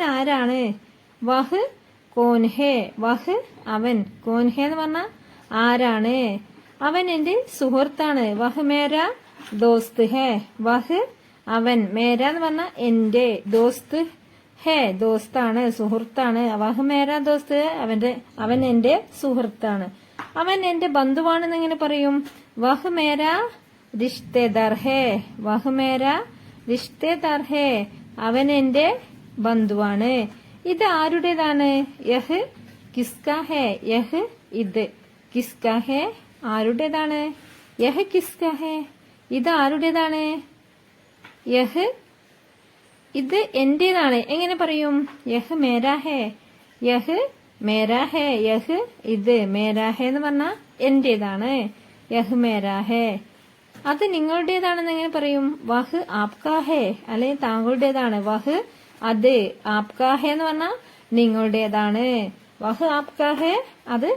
ആരാണ്? വഹ് കോൻ ഹേ, വഹ് അവൻ, കോൻ ഹേ എന്ന് പറഞ്ഞ ആരാണ്? അവൻ എന്റെ സുഹൃത്താണ്. വഹ് മേര ദോസ്ത് ഹേ, വഹ് അവൻ, മേര എന്ന് പറഞ്ഞ എന്റെ, ദോസ്ത് ഹേ ദോസ്താണ്, സുഹൃത്താണ്. വഹ് മേര ദോസ്ത്, അവൻ എന്റെ സുഹൃത്താണ്. അവൻ എന്റെ ബന്ധുവാണെന്ന് എങ്ങനെ പറയും? വഹ് മേര റിഷ്തേദാർ ഹേ, വഹ് മേര റിഷ്തേദാർ ഹേ, അവൻ എന്റെ ബന്ധുവാണ്. ഇത് ആരുടേതാണ്? യഹ് കിസ്കാ ഹേ, യഹ് ഇത്, കിസ്കാ ഹേ ആരുടേതാണ്? യഹ് കിസ്കാ ഹേ, ഇത് ആരുടേതാണ്? യഹ് ഇത് എന്റേതാണ്. എങ്ങനെ പറയും? യഹ് മേരാ ഹേ, യഹ് മേരാ ഹേ, യഹ് ഇത്, മേരാ ഹേ എന്ന് പറഞ്ഞാൽ എന്റേതാണ്. യഹ് മേരാ ഹേ. അത് നിങ്ങളുടേതാണെന്ന് എങ്ങനെ പറയും? വഹ് ആപ്കാ ഹേ, അല്ലെങ്കിൽ താങ്കളുടേതാണ്. വഹ് അത്, ആപ്കാ ഹേ എന്ന് പറഞ്ഞാൽ നിങ്ങളുടേതാണ്. വഹ് ആപ്കാ ഹേ, അത്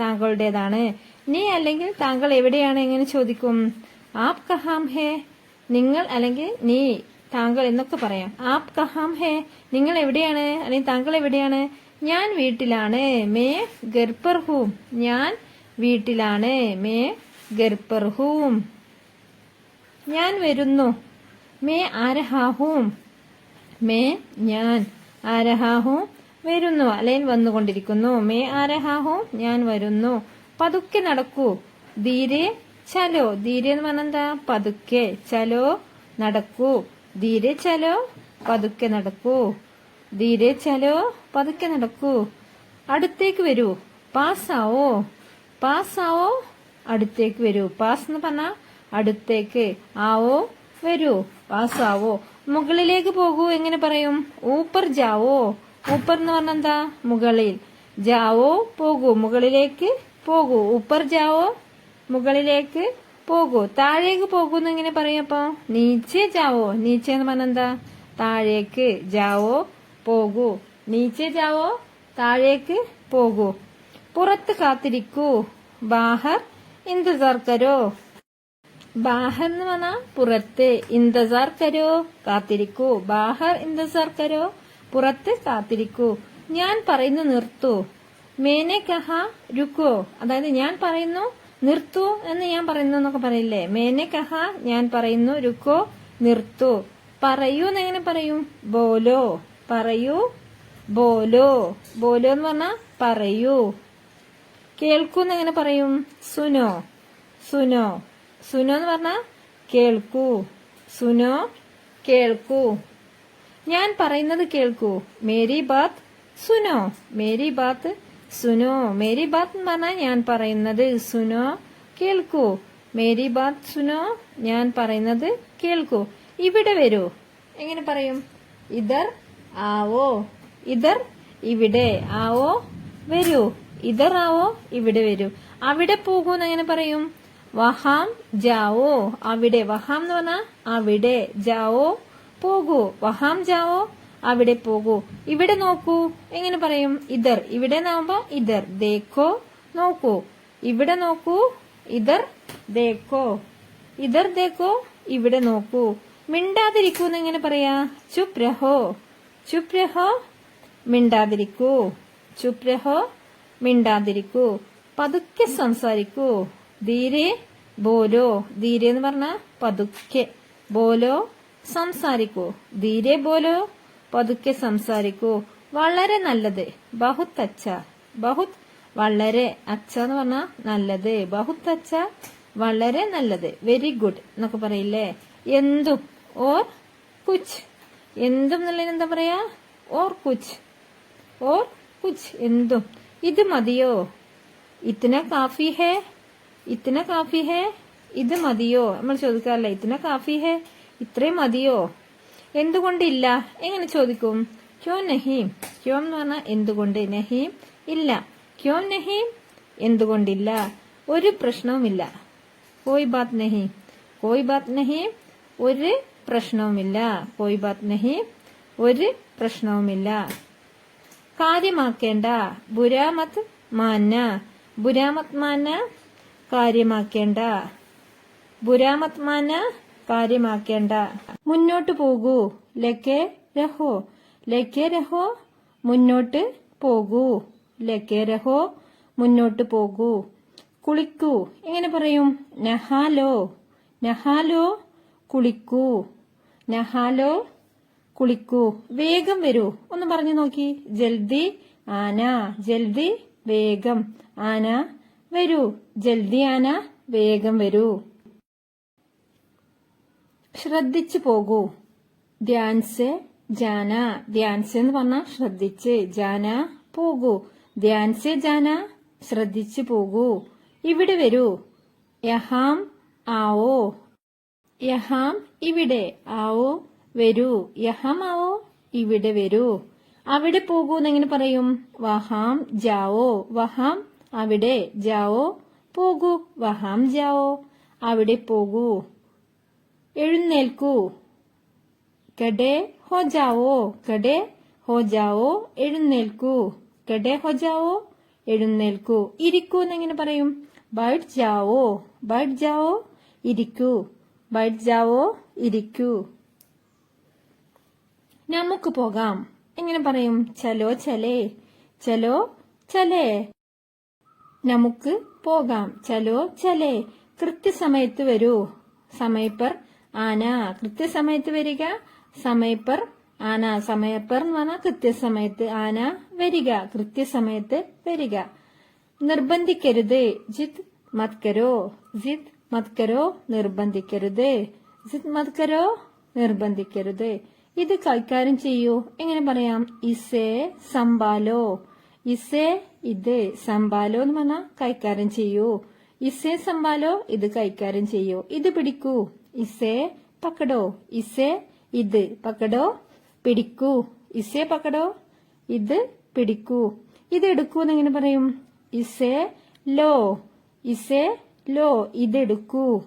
താങ്കളുടേതാണ്. നീ അല്ലെങ്കിൽ താങ്കൾ എവിടെയാണ് എങ്ങനെ ചോദിക്കും? ആപ് കഹാം ഹേ, നിങ്ങൾ അല്ലെങ്കിൽ നീ, താങ്കൾ എന്നൊക്കെ പറയാം. ആപ് കഹാം ഹേ, നിങ്ങൾ എവിടെയാണ് അല്ലെങ്കിൽ താങ്കൾ എവിടെയാണ്? ഞാൻ വീട്ടിലാണ്. മേ ഘർ പർ ഹൂം, ഞാൻ വീട്ടിലാണ്. മേ ഘർ പർ ഹൂം. ഞാൻ വരുന്നു. മേ ആ രഹാ ഹൂം, മേ ഞാൻ, ആ രഹാ ഹൂം വരുന്നു അല്ലെങ്കിൽ വന്നുകൊണ്ടിരിക്കുന്നു. മേ ആ രഹാ ഹൂം ഞാൻ വരുന്നു. പതുക്കെ നടക്കൂ. ധീരെ ചലോ, ധീരെ എന്ന് പറഞ്ഞാൽ എന്താ? പതുക്കെ. ചലോ നടക്കൂ. ധീരെ ചലോ പതുക്കെ നടക്കൂ. ധീരെ ചലോ പതുക്കെ നടക്കൂ. അടുത്തേക്ക് വരൂ. പാസ് ആവോ, പാസ് ആവോ അടുത്തേക്ക് വരൂ. പാസ് എന്ന് പറഞ്ഞാൽ അടുത്തേക്ക്, ആവോ വരൂ, പാസ് ആവോ. മുകളിലേക്ക് പോകൂ എങ്ങനെ പറയും? ഊപ്പർ ജാവോ, ഊപ്പർ എന്ന് പറഞ്ഞാൽ എന്താ? മുകളിൽ. ജാവോ പോകൂ, മുകളിലേക്ക് പോകൂ. ഊപ്പർ ജാവോ മുകളിലേക്ക് പോകൂ. താഴേക്ക് പോകുന്നു എങ്ങനെ പറയും? അപ്പൊ നീച്ചെ ജാവോ, നീച്ചെ എന്ന് പറഞ്ഞാൽ എന്താ? താഴേക്ക്. ജാവോ പോകൂ, നീച്ചെ ജാവോ താഴേക്ക് പോകൂ. പുറത്ത് കാത്തിരിക്കൂ. ബാഹർ ഇന്തസാർ കരോ, ബാഹർ എന്ന് പറഞ്ഞാൽ പുറത്ത്. ഇന്തസാർ കരോ കാത്തിരിക്കൂ. ബാഹർ ഇന്തസാർ കരോ പുറത്ത് കാത്തിരിക്കൂ. ഞാൻ പറയുന്നു നിർത്തൂ. മേനെ കഹാ രുക്കോ, അതായത് ഞാൻ പറയുന്നു നിർത്തൂ എന്ന് ഞാൻ പറയുന്നു എന്നൊക്കെ പറയില്ലേ? മേനെ കഹാ ഞാൻ പറയുന്നു, രുക്കോ നിർത്തൂ. പറയൂ എന്നെങ്ങനെ പറയും? ബോലോ, പറയൂ. ബോലോ, ബോലോ എന്ന് പറഞ്ഞാ പറയൂ. കേൾക്കൂ എന്നെങ്ങനെ പറയും? സുനോ, സുനോ. സുനോ എന്ന് പറഞ്ഞാ കേൾക്കൂ. സുനോ കേൾക്കൂ. ഞാൻ പറയുന്നത് കേൾക്കൂ. മേരി ബാത്ത് സുനോ, മേരി ബാത്ത് സുനോ. മേരി ബാത്ത് എന്ന് പറഞ്ഞാൽ ഞാൻ പറയുന്നത്. സുനോ കേൾക്കൂ. മേരി ബാത്ത് സുനോ, ഞാൻ പറയുന്നത് കേൾക്കൂ. ഇവിടെ വരൂ എങ്ങനെ പറയും? ഇധർ ആവോ, ഇധർ ഇവിടെ, ആവോ വരൂ. ഇധർ ആവോ ഇവിടെ വരൂ. അവിടെ പോകൂ എങ്ങനെ പറയും? വഹാം ജാവോ, അവിടെ. വഹാം എന്ന് പറഞ്ഞാൽ അവിടെ. ജാവോ പോകൂ. വഹാം ജാവോ അവിടെ പോകൂ. ഇവിടെ നോക്കൂ എങ്ങനെ പറയും? ഇധർ, ഇവിടെ നാവുമ്പോ ഇധർ. ദേഖോ നോക്കൂ. ഇവിടെ നോക്കൂ. ഇധർ ദേഖോ, ഇധർ ദേഖോ ഇവിടെ നോക്കൂ. മിണ്ടാതിരിക്കൂ എങ്ങനെ പറയാ? ചുപ് രഹോ, ചുപ് രഹോ മിണ്ടാതിരിക്കൂ. ചുപ് രഹോ മിണ്ടാതിരിക്കൂ. പതുക്കെ സംസാരിക്കൂ. ധീരെ ബോലോ, ധീരെ എന്ന് പറഞ്ഞാ പതുക്കെ. ബോലോ സംസാരിക്കൂ. ധീരെ ബോലോ പതുക്കെ സംസാരിക്കൂ. വളരെ നല്ലത്. ബഹുത് അച്ഛ, ബഹുത് വളരെ. അച്ഛ എന്ന് പറഞ്ഞാ നല്ലത്. ബഹുത് അച്ഛ വളരെ നല്ലത്. വെരി ഗുഡ് എന്നൊക്കെ പറയില്ലേ? എന്തും. ഓർ കുച്ച്, എന്തും എന്നുള്ളതിന് എന്താ പറയാ? ഓർ കുച്ച്, ഓർ കുച്ച് എന്തും. ഇത് മതിയോ? ഇത്തന കാഫി ഹേ, ഇത്തന കാഫി ഹേ ഇത് മതിയോ? നമ്മൾ ചോദിക്കാറില്ല ഇത്തന കാഫി ഹേ, ഇത്രയും മതിയോ? എന്തുകൊണ്ടില്ല എങ്ങനെ ചോദിക്കും? ക്യോ നഹീം, ക്യോ എന്ന് പറഞ്ഞാൽ എന്തുകൊണ്ട്, നഹീം ഇല്ല. ക്യോ നഹീം എന്തുകൊണ്ടില്ല. ഒരു പ്രശ്നവുമില്ല. കോയ് ബാത് നഹീം, കോയ് ബാത് നഹീം ഒരു പ്രശ്നവുമില്ല. കോയ് ബാത് നഹീം ഒരു പ്രശ്നവുമില്ല. കാര്യമാക്കേണ്ട. ബുരാമത് മാന, ബുരാമത് മാന കാര്യമാക്കേണ്ട. ബുരാമത് മാന കാര്യമാക്കേണ്ട. മുന്നോട്ട് പോകൂ. ലഗേ രഹോ, ലേക്കെ രഹോ മുന്നോട്ട് പോകൂ. ലേക്കെ രഹോ മുന്നോട്ട് പോകൂ. കുളിക്കൂ എങ്ങനെ പറയും? നഹാലോ. നഹാലോ കുളിക്കൂ. നഹാലോ കുളിക്കൂ. വേഗം വരൂ ഒന്ന് പറഞ്ഞു നോക്കി. ജൽദി ആന. ജൽദി വേഗം. ആന വരൂ. ജൽദി ആന വേഗം വരൂ. ശ്രദ്ധിച്ചു പോകൂ. ധ്യാൻ സെ ജാന. ധ്യാൻ സെ എന്ന് പറഞ്ഞാൽ ശ്രദ്ധിച്ച്. ജാന പോകൂ. ധ്യാൻ സെ ജാന ശ്രദ്ധിച്ചു പോകൂ. ഇവിടെ വരൂ. യഹാം ആവോ. യഹാം ഇവിടെ. ആവോ വരൂ. യഹാം ആവോ ഇവിടെ വരൂ. അവിടെ പോകൂ എന്നെങ്ങനെ പറയും? വഹാം ജാവോ. വഹാം അവിടെ. ജാവോ പോകൂ. വഹാം ജാവോ അവിടെ പോകൂ. എഴുന്നേൽക്കൂ. കഡേ ഹോ ജാവോ. കഡേ ഹോ ജാവോ എഴുന്നേൽക്കൂ. കഡേ ഹോ ജാവോ എഴുന്നേൽക്കൂ. ഇരിക്കൂ എന്നെങ്ങനെ പറയും? ബൈഠ് ജാവോ. ബൈഠ് ജാവോ ഇരിക്കൂ. ബൈഠ് ജാവോ ഇരിക്കൂ. നമുക്ക് പോകാം എങ്ങനെ പറയും? ചലോ ചലേ. ചലോ ചലേ നമുക്ക് പോകാം. ചലോ ചലേ. കൃത്യസമയത്ത് വരൂ. സമയപ്പർ ആന. കൃത്യസമയത്ത് വരിക. സമയപ്പർ ആന. സമയപ്പർ എന്ന് പറഞ്ഞാൽ കൃത്യസമയത്ത്. ആന വരിക. കൃത്യസമയത്ത് വരിക. നിർബന്ധിക്കരുത്. ജിദ് മത് കരോ. ജിദ് മത് കരോ നിർബന്ധിക്കരുത്. ജിദ് മത് കരോ നിർബന്ധിക്കരുത്. ഇത് കൈകാര്യം ചെയ്യൂ എങ്ങനെ പറയാം? ഇസേ സംഭാലോ. ഇസേ ഇത്. സംഭാലോ എന്ന് പറഞ്ഞാൽ കൈകാര്യം ചെയ്യൂ. ഇസേ സംഭാലോ ഇത് കൈകാര്യം ചെയ്യൂ. ഇത് പിടിക്കൂ. ഇസേ പക്കടോ. ഇസേ ഇത്. പക്കടോ പിടിക്കൂ. ഇസേ പക്കടോ ഇത് പിടിക്കൂ. ഇത് എടുക്കൂ എന്നെങ്ങനെ പറയും? ഇസേ law. ഇസേ law ഇതെടുക്കൂ.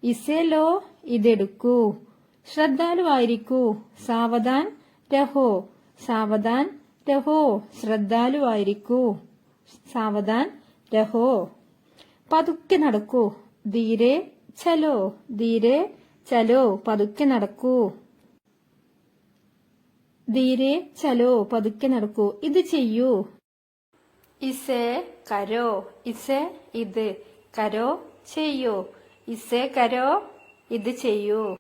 ഇസേ law ഇതെടുക്കൂ. ശ്രദ്ധാലുവായിരിക്കൂ. Savdhan രഹോ. Savdhan രഹോ ശ്രദ്ധാലുവായിരിക്കൂ. Savdhan രഹോ. പതുക്കെ നടക്കൂ. ധീരെ ചലോ. ധീരെ ചലോ പതുക്കെ നടക്കൂ. ധീരെ ചലോ പതുക്കെ നടക്കൂ. ഇത് ചെയ്യൂ. ഇസേ കരോ. ഇസേ ഇത്. കരോ ചെയ്യൂ. ഇസേ കരോ ഇത് ചെയ്യൂ.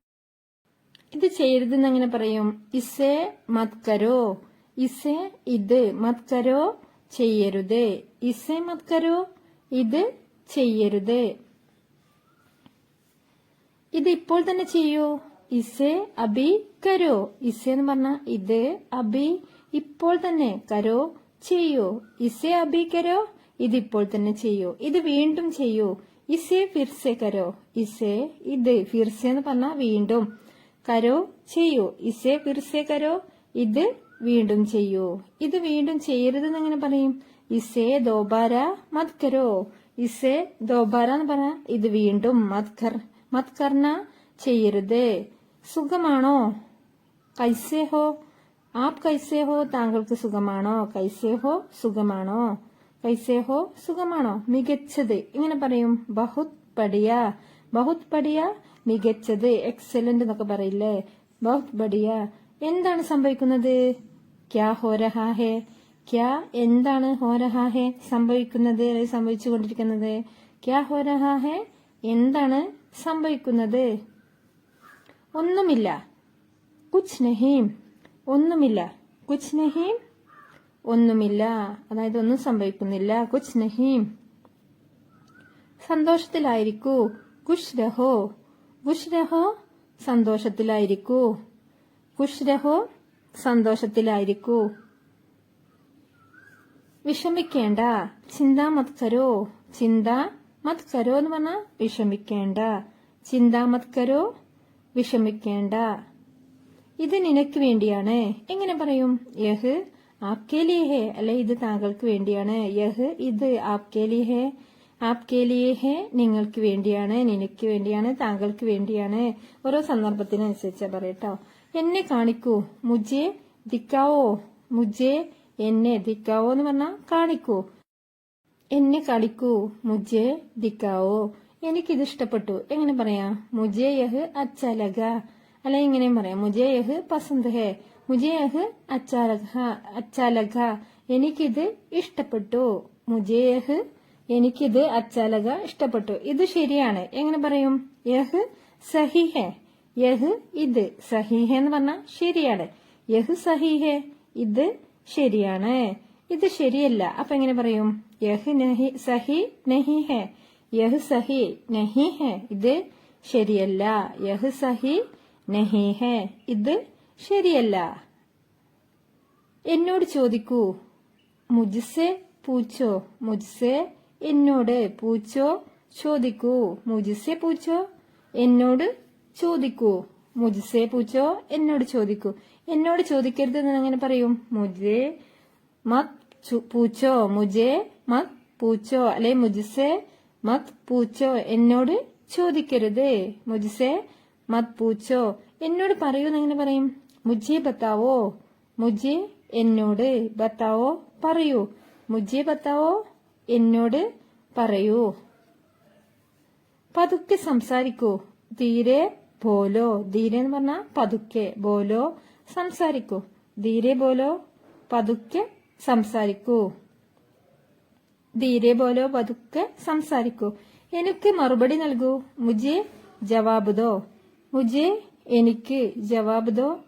ഇത് ചെയ്യരുതെന്ന് എങ്ങനെ പറയും? ഇസേ മത് കരോ. ഇസേ ഇത്. മത് കരോ ചെയ്യരുത്. ഇസേ മത് കരോ ഇത് ചെയ്യരുത്. ഇത് ഇപ്പോൾ തന്നെ ചെയ്യൂ. ഇസേ അബി കരോ. ഇസേ എന്ന് പറഞ്ഞ ഇത്. അബി ഇപ്പോൾ തന്നെ. കരോ ചെയ്യൂ. ഇസേ അബി കരോ ഇത് ഇപ്പോൾ തന്നെ ചെയ്യൂ. ഇത് വീണ്ടും ചെയ്യൂ. ഇസേ ഫിർസെ കരോ. ഇസേ ഇത്. ഫിർസെ എന്ന് പറഞ്ഞ വീണ്ടും. കരോ ചെയ്യൂ. ഇസേ ഫിർസെ കരോ ഇത് വീണ്ടും ചെയ്യൂ. ഇത് വീണ്ടും ചെയ്യരുതെന്ന് എങ്ങനെ പറയും? ഇസേ ദോബാര മത് കരോ. ഇസേ ദോബാര എന്ന് പറഞ്ഞാൽ ഇത് വീണ്ടും. മത് കർണ ചെയ്യരുത്. സുഖമാണോ? കൈസേ ഹോ. ആപ് കൈസേ ഹോ താങ്കൾക്ക് സുഖമാണോ? കൈസേ ഹോ സുഖമാണോ. കൈസേ ഹോ സുഖമാണോ. മികച്ചത് ഇങ്ങനെ പറയും? ബഹുത് ബഡിയ. ബഹുത് ബഡിയ മികച്ചത്. എക്സലന്റ് എന്നൊക്കെ പറയില്ലേ? ബഹുത് ബഡിയ. എന്താണ് സംഭവിക്കുന്നത്? ക്യാ ഹോ രഹാ ഹേ. ക്യാ എന്താണ്? ഹോ രഹാ ഹേ സംഭവിക്കുന്നത്. സംഭവിച്ചുകൊണ്ടിരിക്കുന്നത്. ക്യാ ഹോ രഹാ ഹേ എന്താണ് സംഭവിക്കുന്നത്? ഒന്നുമില്ല. കുച്ച് നഹീം. ഒന്നുമില്ല. കുച്ച് നഹീം ഒന്നുമില്ല. അതായത് ഒന്നും സംഭവിക്കുന്നില്ല. കുച്ച് നഹീം. സന്തോഷത്തിലായിരിക്കൂ. ഖുശ് രഹോ. ഖുശ് രഹോ സന്തോഷത്തിലായിരിക്കൂ. ഖുശ് രഹോ സന്തോഷത്തിലായിരിക്കൂ. വിഷമിക്കേണ്ട. ചിന്താ മത് കരോ. ചിന്താ മത് കരോ എന്ന് പറഞ്ഞാൽ വിഷമിക്കേണ്ട. ചിന്താ മത് കരോ വിഷമിക്കേണ്ട. ഇത് നിനക്ക് വേണ്ടിയാണ് എങ്ങനെ പറയും? യഹ് ആപ്കെ ലിയേ ഹേ. അല്ലെ ഇത് താങ്കൾക്ക് വേണ്ടിയാണ്. യഹ് ഇത്. ആപ്കെ ലിയേ ഹേ. ആപ്കെ ലിയേ ഹേ നിങ്ങൾക്ക് വേണ്ടിയാണ്. നിനക്ക് വേണ്ടിയാണ്. താങ്കൾക്ക് വേണ്ടിയാണ്. ഓരോ സന്ദർഭത്തിനനുസരിച്ചാ പറയട്ടോ. എന്നെ കാണിക്കൂ. മുജെ ദിക്കാവോ. മുജെ എന്നെ. ദിക്കാവോ എന്ന് പറഞ്ഞാൽ കാണിക്കൂ. എന്നെ കളിക്കൂ. മുജെ ദിക്കാവോ. എനിക്കിത് ഇഷ്ടപ്പെട്ടു എങ്ങനെ പറയാം? മുജെ യഹ് അച്ഛ ലഗ. അല്ലെ ഇങ്ങനെയും പറയാം. മുജെ യഹ് പസന്ത് ഹേ. മുജെ യഹ് അച്ഛാ ലഗ എനിക്കിത് ഇഷ്ടപ്പെട്ടു. മുജെ യഹ് എനിക്കിത് അച്ഛാ ലഗ ഇഷ്ടപ്പെട്ടു. ഇത് ശരിയാണ്. എങ്ങനെ പറയും? യഹ് സഹി ഹെ. യഹ് ഇത്. സഹി ഹെ എന്ന് പറഞ്ഞാൽ ശരിയാണ്. യഹ് സഹി ഹെ ഇത് ശരിയാണ്. ഇത് ശരിയല്ല. അപ്പൊ എങ്ങനെ പറയും? യഹ് നഹി സഹി നഹി ഹെ. യഹ് സഹി നഹി ഹെ ഇത് ശരിയല്ല. യഹ് സഹി നഹി ഹെ ഇത് ശരിയല്ല. എന്നോട് ചോദിക്കൂ. മുജ്സെ പൂച്ചോ. മുജ്സെ എന്നോട്. പൂച്ചോ ചോദിക്കൂ. മുജ്സെ പൂച്ചോ എന്നോട് ചോദിക്കൂ. മുജ്സെ പൂച്ചോ എന്നോട് ചോദിക്കൂ. എന്നോട് ചോദിക്കരുത് എന്ന് എങ്ങനെ പറയും? മുജെ മത് പൂച്ചോ. മുജെ മത് പൂച്ചോ അല്ലെ മുജ്സെ മത് പൂച്ചോ എന്നോട് ചോദിക്കരുത്. മുജ്സെ മത് പൂച്ചോ എന്നോട് പറയൂ എങ്ങനെ പറയും? മുജെ ബത്താവോ. മുജെ എന്നോട്. ബത്താവോ പറയൂ. മുജെ ബത്താവോ എന്നോട് പറയൂ. പതുക്കെ സംസാരിക്കൂ. ധീരെ ബോലോ. ധീരെ എന്ന് പറഞ്ഞാ പതുക്കെ. ബോലോ സംസാരിക്കൂ. ധീരെ ബോലോ പതുക്കെ സംസാരിക്കൂ. ധീരെ ബോലോ പതുക്കെ സംസാരിക്കൂ. എനിക്ക് മറുപടി നൽകൂ. മുജെ ജവാബ് ദോ. മുജെ എനിക്ക്. ജവാബ് ദോ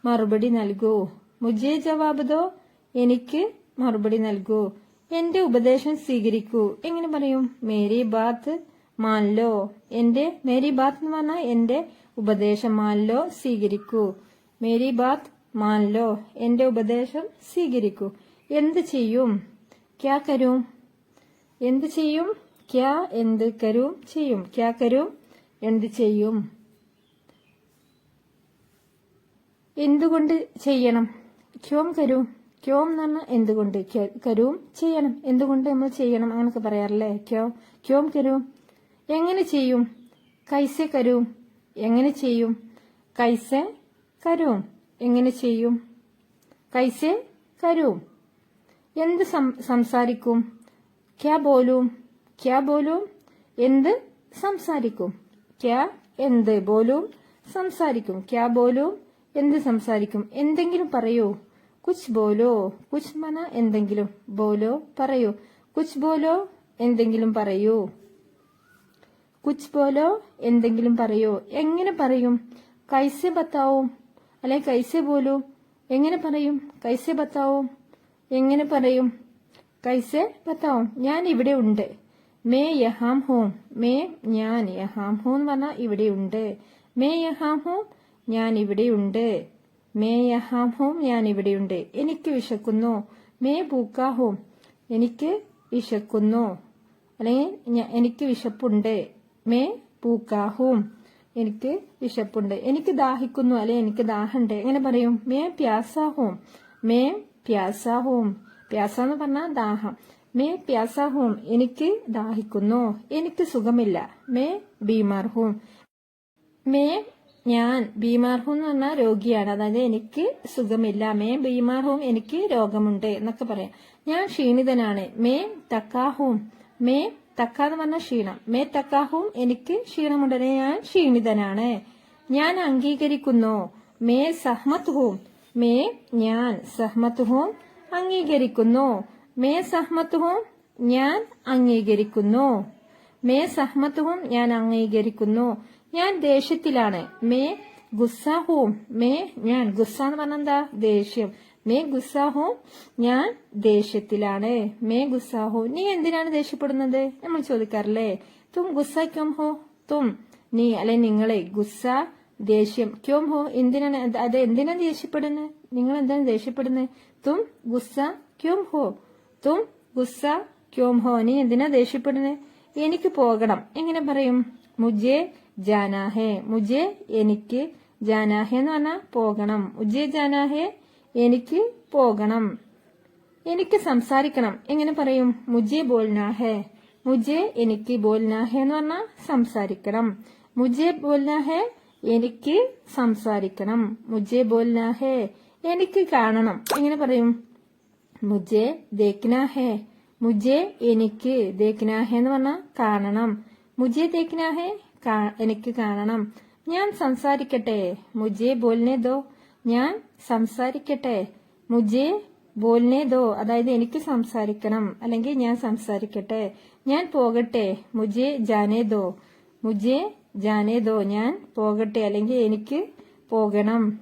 മറുപടി നൽകൂ. മുജെ ജവാബ് ദോ എനിക്ക് മറുപടി നൽകൂ. എന്റെ ഉപദേശം സ്വീകരിക്കൂ. എങ്ങനെ പറയും? മേരി ബാത്ത് മാൻലോ. എന്റെ മേരി ബാത്ത് എന്ന് പറഞ്ഞാൽ എന്റെ ഉപദേശം. മാൻലോ സ്വീകരിക്കൂ. മേരി ബാത്ത് മാൻലോ എന്റെ ഉപദേശം സ്വീകരിക്കൂ. എന്ത് ചെയ്യും? ക്യാ കരും. എന്ത് ചെയ്യും? ക്യാ എന്ത് കരും ചെയ്യും. ക്യാ കരും എന്ത് ചെയ്യും. എന്തുകൊണ്ട് ചെയ്യണം? ക്യോം കരും. ക്യോം എന്ന് പറഞ്ഞാൽ എന്തുകൊണ്ട്. കരും ചെയ്യണം. എന്തുകൊണ്ട് നമ്മൾ ചെയ്യണം അങ്ങനൊക്കെ പറയാറില്ലേ? ക്യോം കരും. എങ്ങനെ ചെയ്യും? കൈസെ കരും. എങ്ങനെ ചെയ്യും? കൈസെ കരും. എങ്ങനെ ചെയ്യും? കൈസെ കരും. എന്ത് സംസാരിക്കും? ക്യാ ബോലും. ക്യാ ബോലും എന്ത് സംസാരിക്കും. ക്യാ എന്ത്. ബോലും സംസാരിക്കും. ക്യാ ബോലും എന്ത് സംസാരിക്കും. എന്തെങ്കിലും പറയൂ. കുച്ച് ബോലോ. കുച്ച് മന എന്തെങ്കിലും. ബോലോ പറയൂ. കുച്ച് ബോലോ എന്തെങ്കിലും പറയൂ. കുച്ച് ബോലോ എന്തെങ്കിലും പറയൂ. എങ്ങനെ പറയും? കൈസെ ബത്താവും അല്ലെ കൈസെ ബോലും. എങ്ങനെ പറയും? കൈസെ ബത്താവും എങ്ങനെ പറയും? കൈസെ ബത്താവും ഞാൻ ഇവിടെ ഉണ്ട്. May യഹാം home. മേ ഞാൻ. യഹാം ഹോം എന്ന് പറഞ്ഞാൽ ഇവിടെ ഉണ്ട്. മേ യഹാം ഹോം ഞാൻ ഇവിടെയുണ്ട്. മേ യഹാം ഹോം ഞാൻ ഇവിടെയുണ്ട്. എനിക്ക് വിശക്കുന്നു. മേ ഭൂക്കാ ഹോം എനിക്ക് വിശക്കുന്നു അല്ലെങ്കിൽ എനിക്ക് വിശപ്പുണ്ട്. മേ ഭൂക്കാ ഹോം എനിക്ക് വിശപ്പുണ്ട്. എനിക്ക് ദാഹിക്കുന്നു അല്ലെ എനിക്ക് ദാഹമുണ്ട്. എങ്ങനെ പറയും? May പ്യാസാ home. May പ്യാസാ home. Pyaza എന്ന് പറഞ്ഞാൽ ദാഹം. മേ പ്യാസാ ഹോം എനിക്ക് ദാഹിക്കുന്നു. എനിക്ക് സുഖമില്ല. May ബീമാർ home. മേ ഞാൻ. ബീമാർ ഹോം എന്ന് പറഞ്ഞാൽ രോഗിയാണ്. അതായത് എനിക്ക് സുഖമില്ല. മേ ബീമാർ ഹോം എനിക്ക് രോഗമുണ്ട് എന്നൊക്കെ പറയാം. ഞാൻ ക്ഷീണിതനാണ്. May തക്കാ home. മേ തക്ക എന്ന് പറഞ്ഞ ക്ഷീണം. മേ തക്കാ ഹോം എനിക്ക് ക്ഷീണമുണ്ട്. ഞാൻ ക്ഷീണിതനാണ്. ഞാൻ അംഗീകരിക്കുന്നു. May സഹ്മത് home. മേ ഞാൻ. സഹ്മത് ഹോം അംഗീകരിക്കുന്നു. മേ സഹ്മത് ഹോം ഞാൻ അംഗീകരിക്കുന്നു. മേ സഹ്മത് ഹോം ഞാൻ അംഗീകരിക്കുന്നു. ഞാൻ ദേഷ്യത്തിലാണ്. May ഗുസ്സാ home. മേ ഞാൻ. ഗുസ്സ എന്ന് പറഞ്ഞാൽ എന്താ? ദേഷ്യം. മേ ഗുസ്സാ ഹോം ഞാൻ ദേഷ്യത്തിലാണ്. മേ ഗുസ്സാ ഹോ. നീ എന്തിനാണ് ദേഷ്യപ്പെടുന്നത് നമ്മൾ ചോദിക്കാറില്ലേ? തും ഗുസ്സ ക്യോം ഹോ. തും നീ അല്ലെ നിങ്ങളെ. ഗുസ്സ ദേഷ്യം. ക്യോം ഹോ എന്തിനാണ്. അത് എന്തിനാണ് ദേഷ്യപ്പെടുന്നത്? നിങ്ങൾ എന്താണ് ദേഷ്യപ്പെടുന്നത്? തും ഗുസ്സ ക്യോം ഹോ. തും ഗുസ്സ ക്യോം ഹോ. നീ എന്തിനാ ദേഷ്യപ്പെടുന്നത്? എനിക്ക് പോകണം. എങ്ങനെ പറയും? മുജെ ജാനാ ഹേ. മുജെ എനിക്ക്. ജാനാ ഹേ എന്ന് പറഞ്ഞാൽ പോകണം. മുജെ ജാനാ ഹേ എനിക്ക് പോകണം. എനിക്ക് സംസാരിക്കണം. എങ്ങനെ പറയും? മുജെ ബോൽനാ ഹേ. മുജെ എനിക്ക്. ബോൽനാ ഹേ എന്ന് പറഞ്ഞാൽ സംസാരിക്കണം. മുജെ ബോൽനാ ഹേ എനിക്ക് സംസാരിക്കണം. മുജെ ബോൽനാ ഹേ എനിക്ക് കാണണം. എങ്ങനെ പറയും? മുജെ ദേഖ്നാ ഹേ. മുജെ എനിക്ക്. ദേഖ്നാ ഹേ എന്ന് പറഞ്ഞാൽ കാണണം. മുജെ ദേഖ്നാ ഹേ എനിക്ക് കാണണം. ഞാൻ സംസാരിക്കട്ടെ. മുജെ ബോൽനെ ദോ. ഞാൻ സംസാരിക്കട്ടെ. മുജെ ബോൽനെ ദോ, അതായത് എനിക്ക് സംസാരിക്കണം അല്ലെങ്കിൽ ഞാൻ സംസാരിക്കട്ടെ. ഞാൻ പോകട്ടെ. മുജെ ജാനേ ദോ. മുജെ ജാനേ ദോ, ഞാൻ പോകട്ടെ അല്ലെങ്കിൽ എനിക്ക് പോകണം.